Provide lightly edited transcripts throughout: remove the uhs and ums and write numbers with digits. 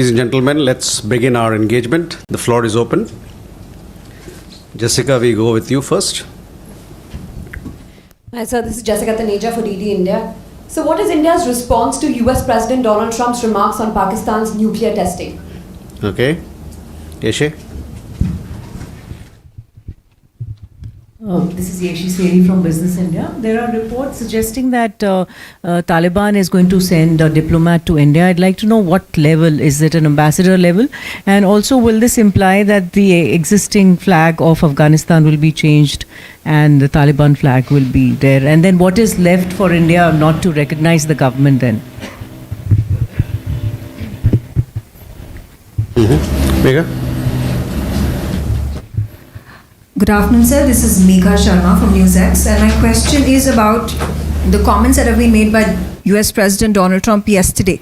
Ladies and gentlemen, let's begin our engagement. The floor is open. Jessica, we go with you first. Hi sir, this is Jessica Taneja for DD India. So what is India's response to US President Donald Trump's remarks on Pakistan's nuclear testing? Okay. Yeshe? This is Yeshi Seri from Business India. There are reports suggesting that Taliban is going to send a diplomat to India. I'd like to know what level. Is it an ambassador level? And also, will this imply that the existing flag of Afghanistan will be changed and the Taliban flag will be there? And then what is left for India not to recognize the government then? Megha? Good afternoon, sir. This is Megha Sharma from NewsX, and my question is about the comments that have been made by US President Donald Trump yesterday.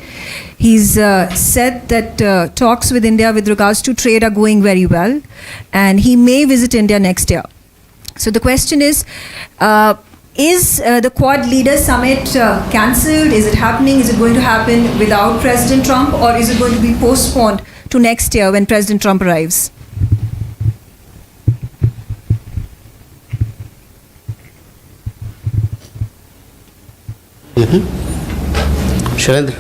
He's said that talks with India with regards to trade are going very well, and he may visit India next year. So the question is the Quad Leaders Summit cancelled? Is it happening? Is it going to happen without President Trump, or is it going to be postponed to next year when President Trump arrives? Shailendra?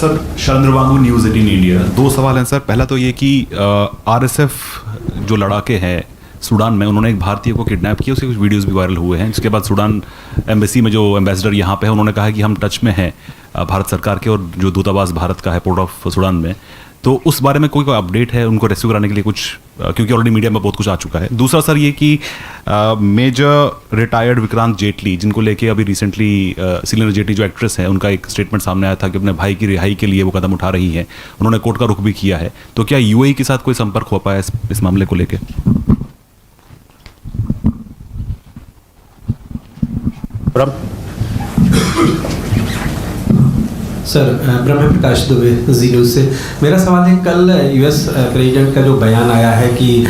Sir Shailendra Wangu news 18 India. दो सवाल हैं sir. पहला तो ये कि RSF जो लड़ाके हैं Sudan में, उन्होंने एक भारतीय को किडनैप किया, उसके कुछ वीडियोस भी वायरल हुए हैं। इसके बाद सूडान एम्बेसी में जो एम्बेसडर यहाँ पे है, उन्होंने कहा है कि हम टच में हैं भारत सरकार के और जो दूतावास भारत का है पोर्ट ऑफ सूडान में, तो उस बारे में कोई अपडेट है उनको रेस्क्यू कराने के लिए कुछ, क्योंकि ऑलरेडी मीडिया में बहुत कुछ आ चुका है। दूसरा सर ये कि मेजर रिटायर्ड विक्रांत जेटली, जिनको लेके अभी रिसेंटली शीला जेटली जो एक्ट्रेस है, उनका एक स्टेटमेंट सामने आया था कि अपने भाई की रिहाई के लिए वो कदम उठा रही है, उन्होंने कोर्ट का रुख भी किया है। तो क्या यूएई के साथ कोई संपर्क हो पाया इस मामले को लेके? सर ब्रह्म प्रकाश दुबे जी न्यूज़ से। मेरा सवाल है, कल यूएस प्रेसिडेंट का जो बयान आया है कि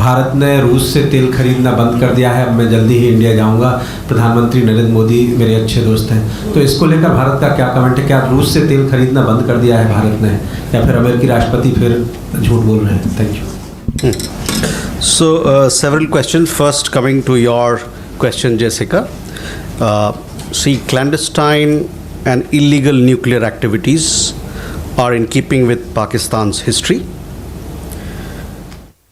भारत ने रूस से तेल खरीदना बंद कर दिया है, अब मैं जल्दी ही इंडिया जाऊंगा, प्रधानमंत्री नरेंद्र मोदी मेरे अच्छे दोस्त हैं, तो इसको लेकर भारत का क्या कमेंट है? क्या रूस से तेल खरीदना बंद कर दिया है भारत ने, या फिर अमेरिकी राष्ट्रपति फिर झूठ बोल रहे हैं? Thank you. So, several questions. First, coming to your question, Jessica. See, clandestine and illegal nuclear activities are in keeping with Pakistan's history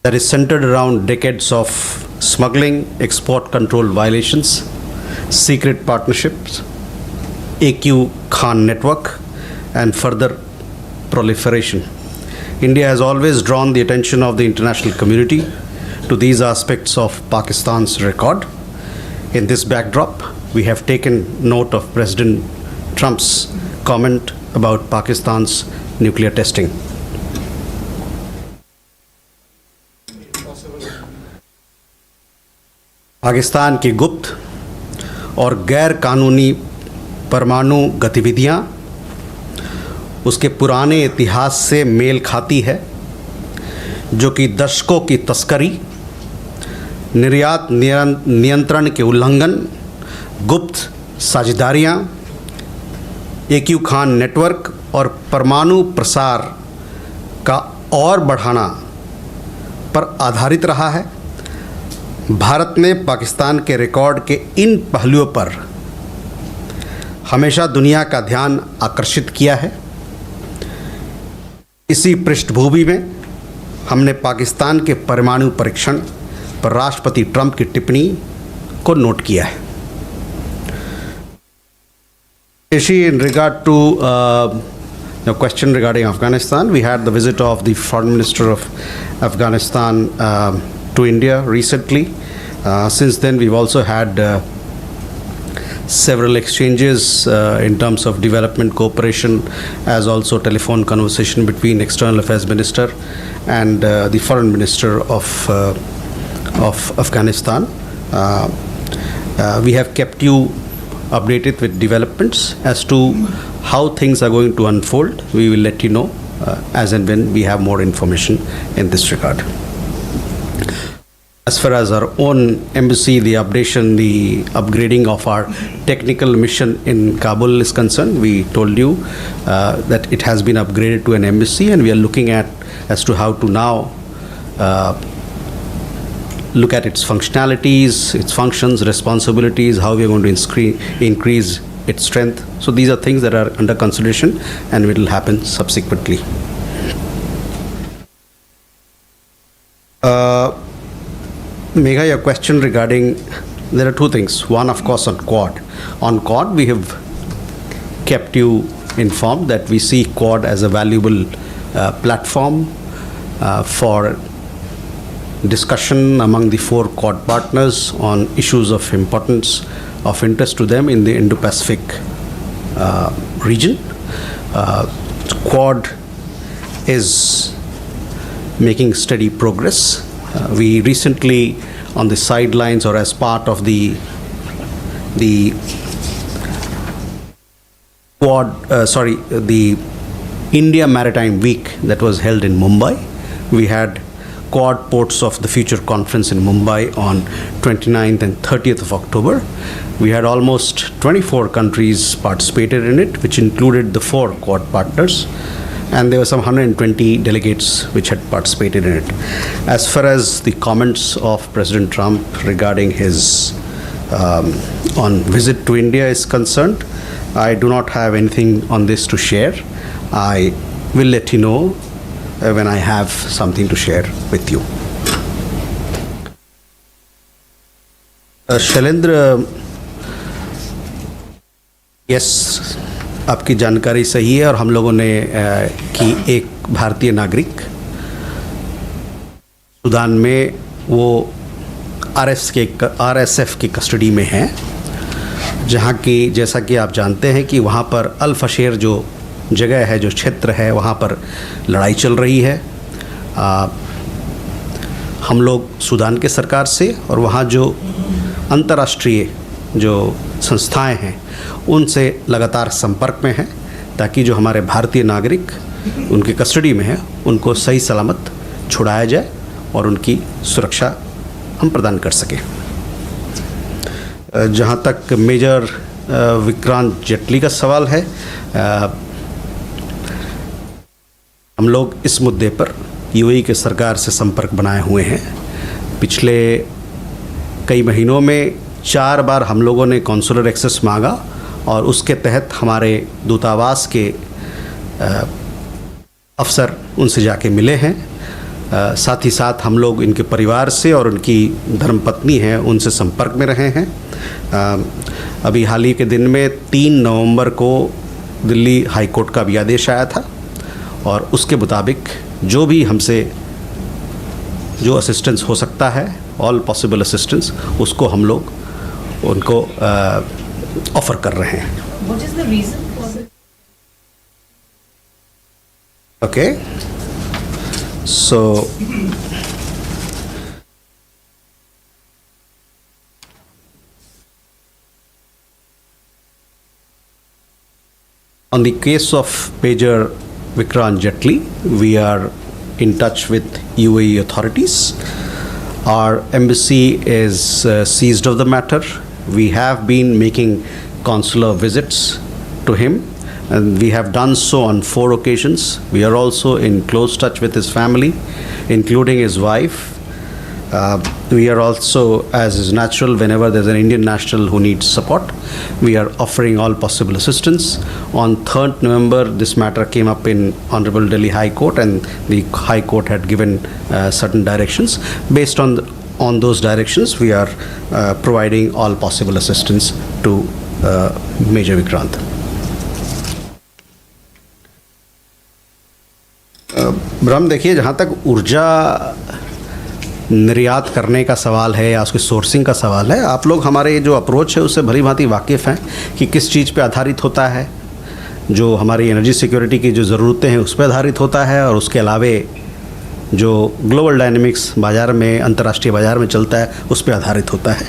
that is centered around decades of smuggling, export control violations, secret partnerships, AQ Khan network, and further proliferation. India has always drawn the attention of the international community to these aspects of Pakistan's record. In this backdrop, we have taken note of President Trump's comment about Pakistan's nuclear testing. Pakistan की गुप्त और गैर कानूनी परमाणु गतिविधियां उसके पुराने इतिहास से मेल खाती है, जो कि दशकों की तस्करी, निर्यात नियंत्रण के उल्लंघन, गुप्त साझेदारियां, AQ खान नेटवर्क और परमाणु प्रसार का और बढ़ाना पर आधारित रहा है। भारत ने पाकिस्तान के रिकॉर्ड के इन पहलुओं पर हमेशा दुनिया का ध्यान आकर्षित किया है। इसी पृष्ठभूमि में हमने पाकिस्तान के परमाणु परीक्षण पर राष्ट्रपति ट्रंप की टिप्पणी को नोट किया है। In regard to your question regarding Afghanistan, we had the visit of the Foreign Minister of Afghanistan to India recently. Since then, we've also had several exchanges in terms of development cooperation, as also telephone conversation between External Affairs Minister and the Foreign Minister of Afghanistan. We have kept you updated with developments as to how things are going to unfold. We will let you know as and when we have more information in this regard. As far as our own embassy, the upgrading of our technical mission in Kabul is concerned, we told you that it has been upgraded to an embassy, and we are looking at as to how to now look at its functionalities, its functions, responsibilities, how we are going to increase its strength. So these are things that are under consideration, and it will happen subsequently. Megha, your question regarding, there are two things. One, of course, on Quad. On Quad, we have kept you informed that we see Quad as a valuable platform for discussion among the 4 Quad partners on issues of importance, of interest to them in the Indo-Pacific region. Quad is making steady progress. We recently, on the sidelines or as part of the India Maritime Week that was held in Mumbai, we had Quad Ports of the Future conference in Mumbai on 29th and 30th of October. We had almost 24 countries participated in it, which included the 4 Quad partners, and there were some 120 delegates which had participated in it. As far as the comments of President Trump regarding his on visit to India is concerned, I do not have anything on this to share. I will let you know when I have something to share with you. Shailendra, yes, आपकी जानकारी सही है, और हम लोगों ने कि एक भारतीय नागरिक सूडान में वो RSF की कस्टडी में है, जहाँ की जैसा कि आप जानते हैं कि वहाँ पर अल फशेर जो जगह है, जो क्षेत्र है, वहाँ पर लड़ाई चल रही है। हम लोग सूडान के सरकार से और वहाँ जो अंतर्राष्ट्रीय जो संस्थाएं हैं उनसे लगातार संपर्क में हैं, ताकि जो हमारे भारतीय नागरिक उनकी कस्टडी में हैं उनको सही सलामत छुड़ाया जाए और उनकी सुरक्षा हम प्रदान कर सकें। जहाँ तक मेजर विक्रांत जेटली का सवाल है, हम लोग इस मुद्दे पर यूएई के सरकार से संपर्क बनाए हुए हैं। पिछले कई महीनों में 4 बार हम लोगों ने कॉन्सुलर एक्सेस मांगा, और उसके तहत हमारे दूतावास के अफसर उनसे जाके मिले हैं। साथ ही साथ हम लोग इनके परिवार से और उनकी धर्मपत्नी हैं उनसे संपर्क में रहे हैं। अभी हाल ही के दिन में 3 नवंबर को दिल्ली हाई कोर्ट का भी आदेश आया था, और उसके मुताबिक जो भी हमसे जो असिस्टेंस हो सकता है, ऑल पॉसिबल असिस्टेंस, उसको हम लोग उनको ऑफर कर रहे हैं। What is the reason for it? Okay, so on the case of Major Vikrant Jetli, we are in touch with UAE authorities. Our embassy is seized of the matter. We have been making consular visits to him, and we have done so on 4 occasions. We are also in close touch with his family, including his wife. We are also, as is natural, whenever there's an Indian national who needs support, we are offering all possible assistance. On 3rd November, this matter came up in Honorable Delhi High Court, and the High Court had given certain directions. Based on those directions, we are providing all possible assistance to Major Vikrant. ब्रह्म, देखिए, जहाँ तक ऊर्जा निर्यात करने का सवाल है या उसकी सोर्सिंग का सवाल है, आप लोग हमारे जो अप्रोच है उससे भली भांति वाकिफ़ हैं कि किस चीज़ पे आधारित होता है। जो हमारी एनर्जी सिक्योरिटी की जो ज़रूरतें हैं उस पर आधारित होता है, और उसके अलावे जो ग्लोबल डायनेमिक्स बाज़ार में, अंतर्राष्ट्रीय बाज़ार में चलता है, उस पर आधारित होता है।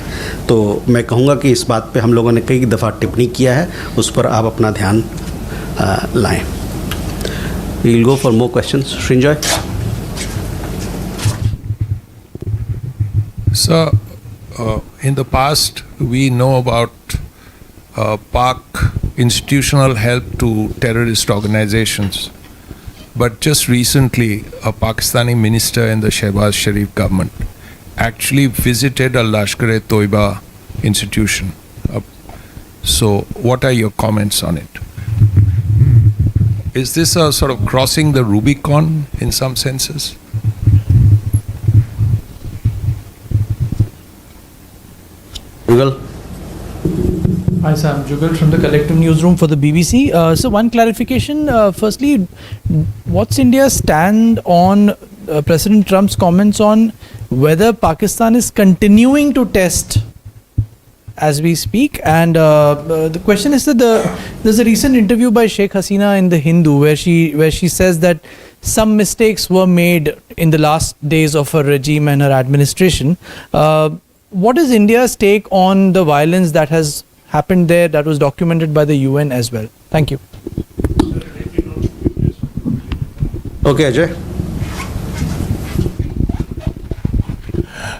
तो मैं कहूँगा कि इस बात पे हम लोगों ने कई दफ़ा टिप्पणी किया है, उस पर आप अपना ध्यान लाएँ। We will go for more questions. Srinjoy. So, in the past, we know about Pak institutional help to terrorist organizations. But just recently, a Pakistani minister in the Shehbaz Sharif government actually visited a Lashkar-e-Toiba institution. So, what are your comments on it? Is this a sort of crossing the Rubicon in some senses? Jugal? Hi, sir. I'm Jugal from the Collective Newsroom for the BBC. So, one clarification. Firstly, what's India's stand on President Trump's comments on whether Pakistan is continuing to test as we speak? And the question is that there's a recent interview by Sheikh Hasina in the Hindu where she says that some mistakes were made in the last days of her regime and her administration. What is India's take on the violence that has happened there, that was documented by the UN as well? Thank you. Okay, Ajay.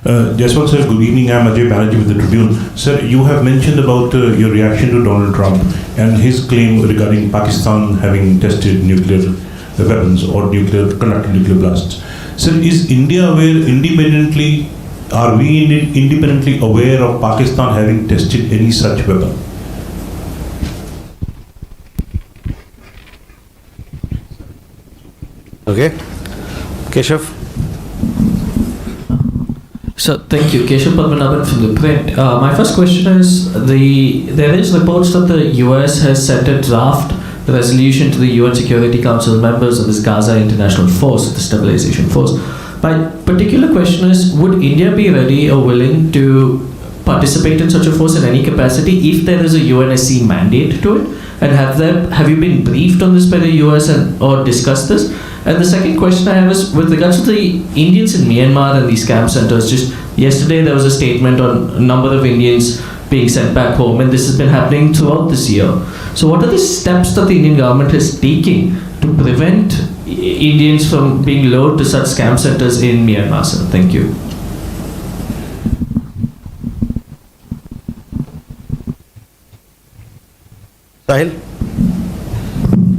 Jaiswal sir, good evening. I'm Ajay Banerjee with the Tribune. Sir, you have mentioned about your reaction to Donald Trump and his claim regarding Pakistan having tested nuclear weapons or conducted nuclear blasts. Sir, is India aware are we independently aware of Pakistan having tested any such weapon? Okay. Keshav? So thank you, Keshav Padmanabhan from the Print. My first question is, there is reports that the US has sent a draft resolution to the UN Security Council members of this Gaza International Force, the Stabilization Force. My particular question is, would India be ready or willing to participate in such a force in any capacity if there is a UNSC mandate to it? And have you been briefed on this by the US or discussed this? And the second question I have is with regards to the Indians in Myanmar and these camp centers. Just yesterday there was a statement on a number of Indians being sent back home, and this has been happening throughout this year. So what are the steps that the Indian government is taking to prevent Indians from being lured to such camp centers in Myanmar, sir? Thank you. Sahil?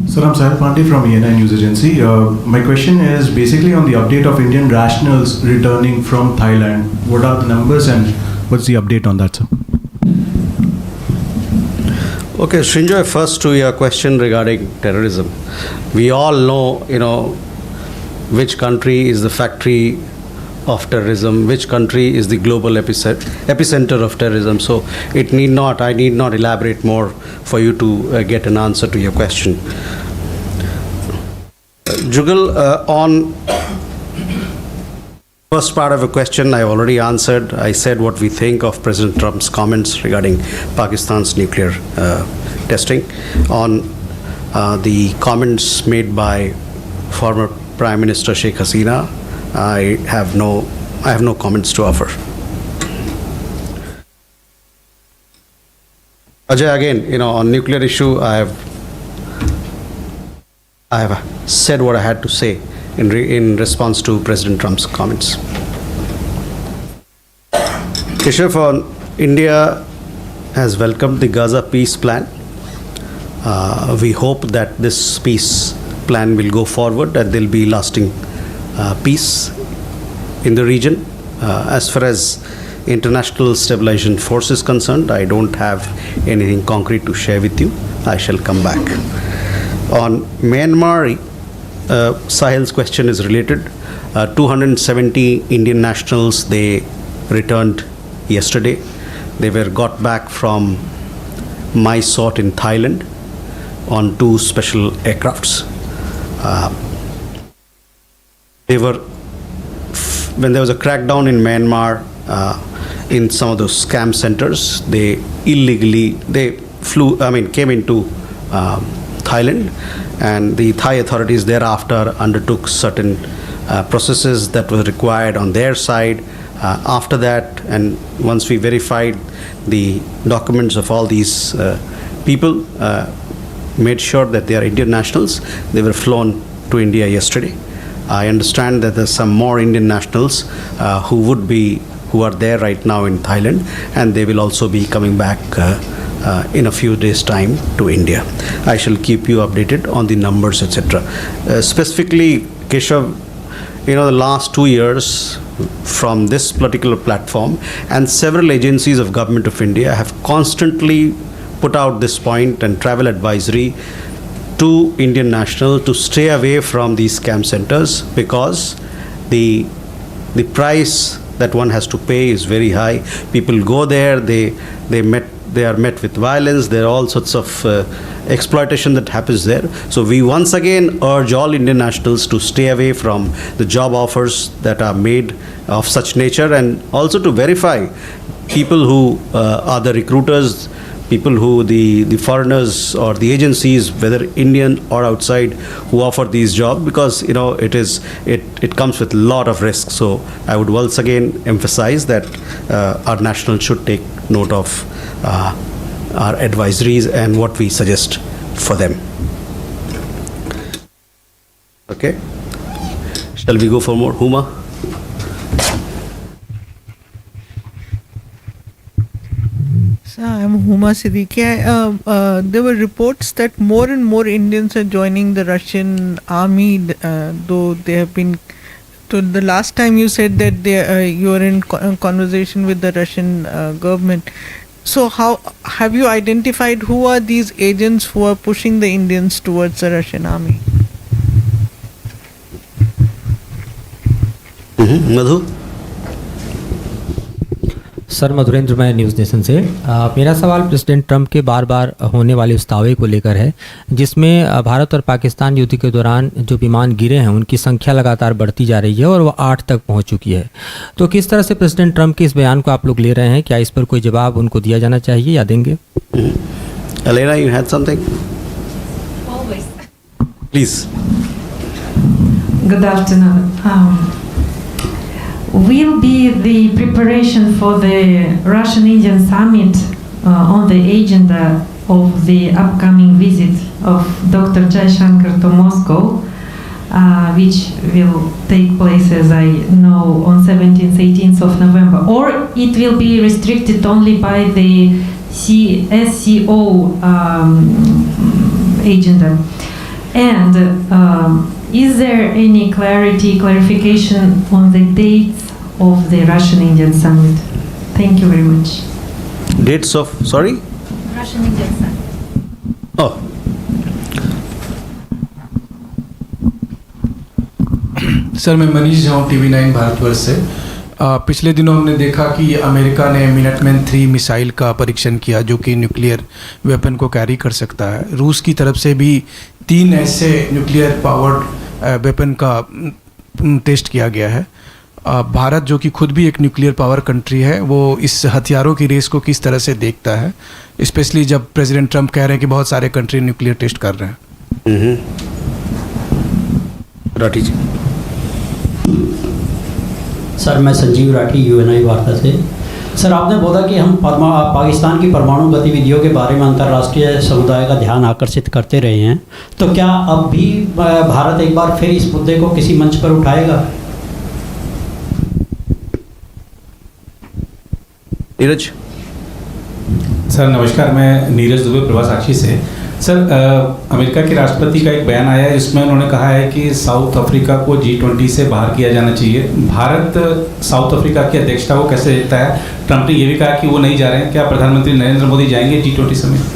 Sir, I'm Sahil Pandey from ENI News Agency. My question is basically on the update of Indian nationals returning from Thailand. What are the numbers and what's the update on that, sir? Okay, Srinjoy, first to your question regarding terrorism. We all know, which country is the factory of terrorism, which country is the global epicenter of terrorism. So I need not elaborate more for you to get an answer to your question. Jugal, on first part of a question, I already answered. I said what we think of President Trump's comments regarding Pakistan's nuclear testing. On the comments made by former Prime Minister Sheikh Hasina, I have no comments to offer. Ajay, again, on nuclear issue, I have said what I had to say in response to President Trump's comments. Keshav, India has welcomed the Gaza peace plan. We hope that this peace plan will go forward and there will be lasting peace in the region. As far as International Stabilization Force is concerned, I don't have anything concrete to share with you. I shall come back. On Myanmar, Sahil's question is related. 270 Indian nationals, they returned yesterday. They were got back from Mysore in Thailand on 2 special aircrafts. When there was a crackdown in Myanmar, in some of those scam centers, they came into Thailand, and the Thai authorities thereafter undertook certain processes that were required on their side. After that, and once we verified the documents of all these people, made sure that they are Indian nationals, they were flown to India yesterday. I understand that there's some more Indian nationals who who are there right now in Thailand, and they will also be coming back in a few days' time to India. I shall keep you updated on the numbers, etc. Specifically, Keshav, the last 2 years from this particular platform, and several agencies of Government of India have constantly put out this point and travel advisory to Indian nationals to stay away from these scam centers, because the price that one has to pay is very high. People go there, they are met with violence, there are all sorts of exploitation that happens there. So we once again urge all Indian nationals to stay away from the job offers that are made of such nature, and also to verify people who are the recruiters, people who the foreigners or the agencies, whether Indian or outside, who offer these jobs, because it comes with a lot of risk. So I would once again emphasize that our nationals should take note of our advisories and what we suggest for them. Okay, shall we go for more? Huma? I'm Huma Siddiqui. There were reports that more and more Indians are joining the Russian army, though they have been. So the last time you said that you were in conversation with the Russian government. So how have you identified who are these agents who are pushing the Indians towards the Russian army? Madhu? Sir Madhurendra, मैं news nation से। मेरा सवाल president Trump के बार बार होने वाले उस दावे को लेकर है जिसमें भारत और पाकिस्तान युद्ध के दौरान जो विमान गिरे हैं उनकी संख्या लगातार बढ़ती जा रही है और वो 8 तक पहुंच चुकी है। तो किस तरह से प्रेसिडेंट ट्रंप के इस बयान को आप लोग ले रहे हैं? क्या इस पर कोई जवाब उनको दिया जाना चाहिए या देंगे? Elena, you had something? Always. Please. Good afternoon. Will be the preparation for the Russian-Indian summit on the agenda of the upcoming visit of Dr. Jaishankar to Moscow, which will take place, as I know, on 17th, 18th of November, or it will be restricted only by the SCO agenda? And is there any clarification on the dates of the Russian-Indian summit? Thank you very much. Dates of, sorry? Russian-Indian summit. Oh. Sir, मैं मनीष झा हूँ TV9 Bharatvarsh से। पिछले दिनों हमने देखा कि America ने Minuteman 3 missile का परीक्षण किया जो कि न्यूक्लियर वेपन को कैरी कर सकता है। रूस की तरफ से भी 3 ऐसे न्यूक्लियर पावर्ड वेपन का टेस्ट किया गया है। भारत जो कि खुद भी एक न्यूक्लियर पावर कंट्री है, वो इस हथियारों की रेस को किस तरह से देखता है, स्पेशली जब प्रेसिडेंट ट्रंप कह रहे हैं कि बहुत सारे कंट्री न्यूक्लियर टेस्ट कर रहे हैं? राठी जी। सर, मैं संजीव राठी UNI वार्ता से। सर, आपने बोला कि हम पाकिस्तान की परमाणु गतिविधियों के बारे में अंतर्राष्ट्रीय समुदाय का ध्यान आकर्षित करते रहे हैं, तो क्या अब भी भारत एक बार फिर इस मुद्दे को किसी मंच पर उठाएगा? नीरज। सर नमस्कार, मैं नीरज दुबे प्रभा साक्षी से। सर, अमेरिका के राष्ट्रपति का एक बयान आया है, इसमें उन्होंने कहा है कि साउथ अफ्रीका को G20 से बाहर किया जाना चाहिए। भारत साउथ अफ्रीका की अध्यक्षता को कैसे देखता है? ट्रंप ने ये भी कहा कि वो नहीं जा रहे हैं। क्या प्रधानमंत्री नरेंद्र मोदी जाएंगे G20 summit?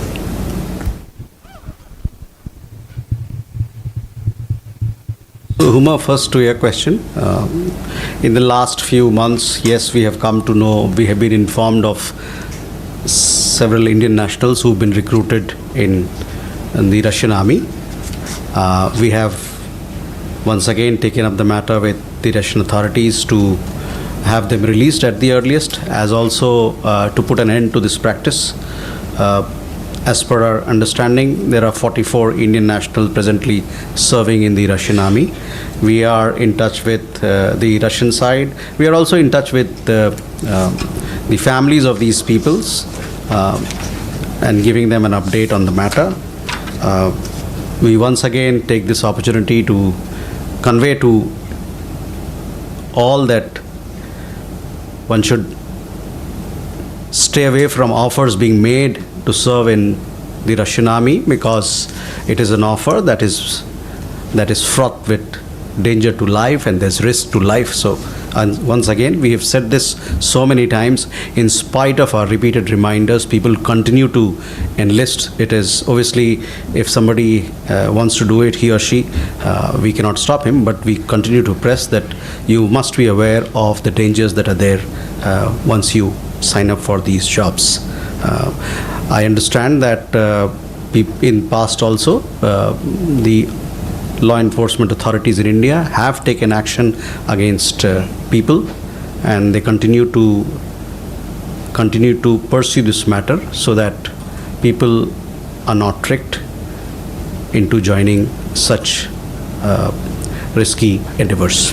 Huma, first to your question. In the last few months, yes, we have come to know, we have been informed of several Indian nationals who've been recruited in the Russian army. We have once again taken up the matter with the Russian authorities to have them released at the earliest, as also to put an end to this practice. As per our understanding, there are 44 Indian nationals presently serving in the Russian army. We are in touch with the Russian side. We are also in touch with the families of these peoples and giving them an update on the matter. We once again take this opportunity to convey to all that one should stay away from offers being made to serve in the Russian army, because it is an offer that is fraught with danger to life, and there's risk to life. So, and once again, we have said this so many times, in spite of our repeated reminders, people continue to enlist. It is obviously, if somebody wants to do it, he or she, we cannot stop him, but we continue to press that you must be aware of the dangers that are there once you sign up for these jobs. I understand that in past also, the law enforcement authorities in India have taken action against people, and they continue to pursue this matter so that people are not tricked into joining such risky endeavors.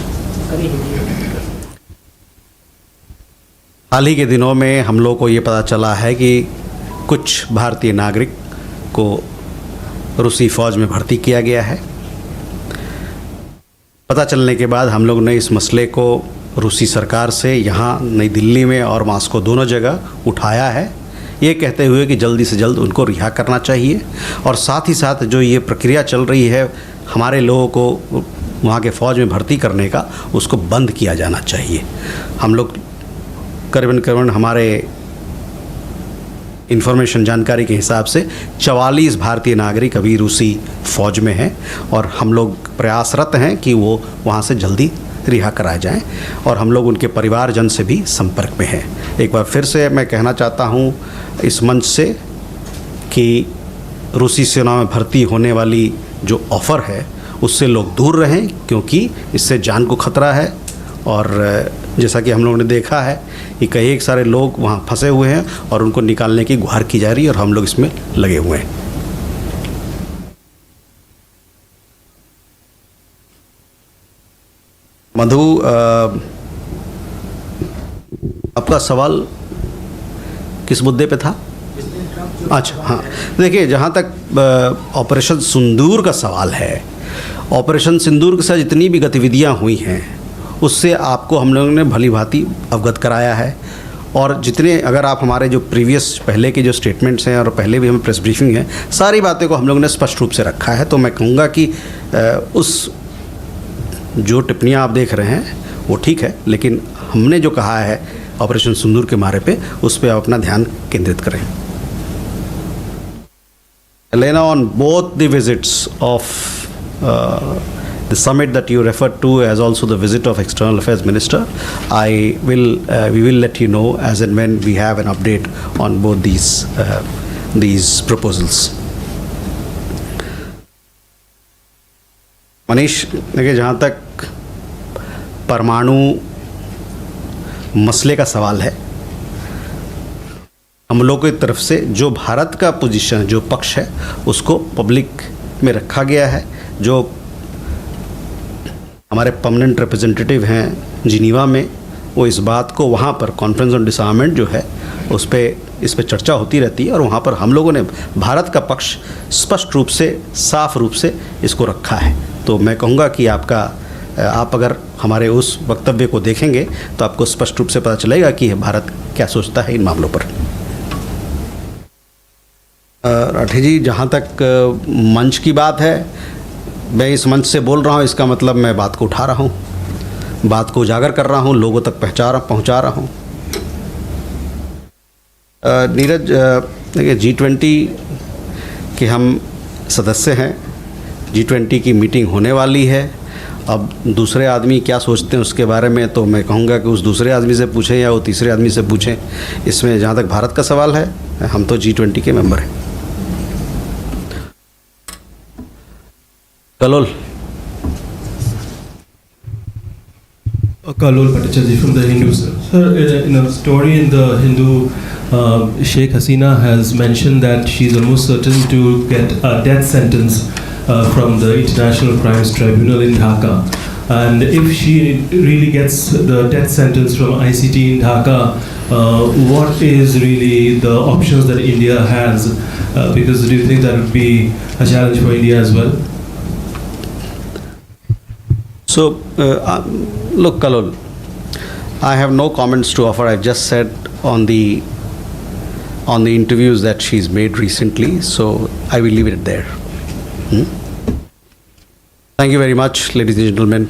हाल ही के दिनों में हम लोग को ये पता चला है कि कुछ भारतीय नागरिक को रूसी फ़ौज में भर्ती किया गया है। पता चलने के बाद हम लोग ने इस मसले को रूसी सरकार से यहाँ नई दिल्ली में और मास्को दोनों जगह उठाया है, ये कहते हुए कि जल्दी से जल्द उनको रिहा करना चाहिए, और साथ ही साथ जो ये प्रक्रिया चल रही है हमारे लोगों को वहाँ के फ़ौज में भर्ती करने का, उसको बंद किया जाना चाहिए। हम लोग करीबन हमारे इंफॉर्मेशन जानकारी के हिसाब से 44 भारतीय नागरिक अभी रूसी फ़ौज में हैं, और हम लोग प्रयासरत हैं कि वो वहाँ से जल्दी रिहा कराए जाएं, और हम लोग उनके परिवारजन से भी संपर्क में हैं। एक बार फिर से मैं कहना चाहता हूँ इस मंच से कि रूसी सेना में भर्ती होने वाली जो ऑफ़र है उससे लोग दूर रहें, क्योंकि इससे जान को खतरा है, और जैसा कि हम लोगों ने देखा है कि कई सारे लोग वहाँ फंसे हुए हैं और उनको निकालने की गुहार की जा रही है, और हम लोग इसमें लगे हुए हैं। मधु, आपका सवाल किस मुद्दे पे था? अच्छा, हाँ, देखिए, जहाँ तक ऑपरेशन सिंदूर का सवाल है, ऑपरेशन सिंदूर के साथ जितनी भी गतिविधियाँ हुई हैं उससे आपको हम लोगों ने भली भांति अवगत कराया है, और जितने, अगर आप हमारे जो प्रीवियस पहले के जो स्टेटमेंट्स हैं और पहले भी हमें प्रेस ब्रीफिंग है, सारी बातें को हम लोगों ने स्पष्ट रूप से रखा है। तो मैं कहूँगा कि उस जो टिप्पणियाँ आप देख रहे हैं वो ठीक है, लेकिन हमने जो कहा है ऑपरेशन सिंदूर के बारे पे, उस पर आप अपना ध्यान केंद्रित करें। Elena, on both the visits of the summit that you referred to, as also the visit of External Affairs Minister, we will let you know as and when we have an update on both these proposals. Manish, देखिए, जहाँ तक परमाणु मसले का सवाल है, हम लोग की तरफ से जो भारत का पोजीशन, जो पक्ष है, उसको पब्लिक में रखा गया है। जो हमारे परमानेंट रिप्रेजेंटेटिव हैं जिनीवा में, वो इस बात को वहाँ पर कॉन्फ्रेंस ऑन डिसआर्ममेंट जो है इस पे चर्चा होती रहती है, और वहाँ पर हम लोगों ने भारत का पक्ष स्पष्ट रूप से, साफ रूप से इसको रखा है। तो मैं कहूँगा कि आप अगर हमारे उस वक्तव्य को देखेंगे तो आपको स्पष्ट रूप से पता चलेगा कि भारत क्या सोचता है इन मामलों पर। राठी जी, जहाँ तक मंच की बात है, मैं इस मंच से बोल रहा हूँ, इसका मतलब मैं बात को उठा रहा हूँ, बात को उजागर कर रहा हूँ, लोगों तक पहुँचा रहा हूँ। नीरज, देखिए, G20 के हम सदस्य हैं, G20 की मीटिंग होने वाली है। अब दूसरे आदमी क्या सोचते हैं उसके बारे में तो मैं कहूँगा कि उस दूसरे आदमी से पूछें या वो तीसरे आदमी से पूछें। इसमें जहाँ तक भारत का सवाल है, हम तो G20 के मेंबर हैं। Kalol Kalol Bhattacharjee from the Hindu. Sir, in a story in the Hindu, Sheikh Hasina has mentioned that she's almost certain to get a death sentence from the International Crimes Tribunal in Dhaka. And if she really gets the death sentence from ICT in Dhaka, what is really the options that India has? Because do you think that would be a challenge for India as well? So, look, Kalol, I have no comments to offer. I've just said on the interviews that she's made recently, so I will leave it there. Thank you very much, ladies and gentlemen.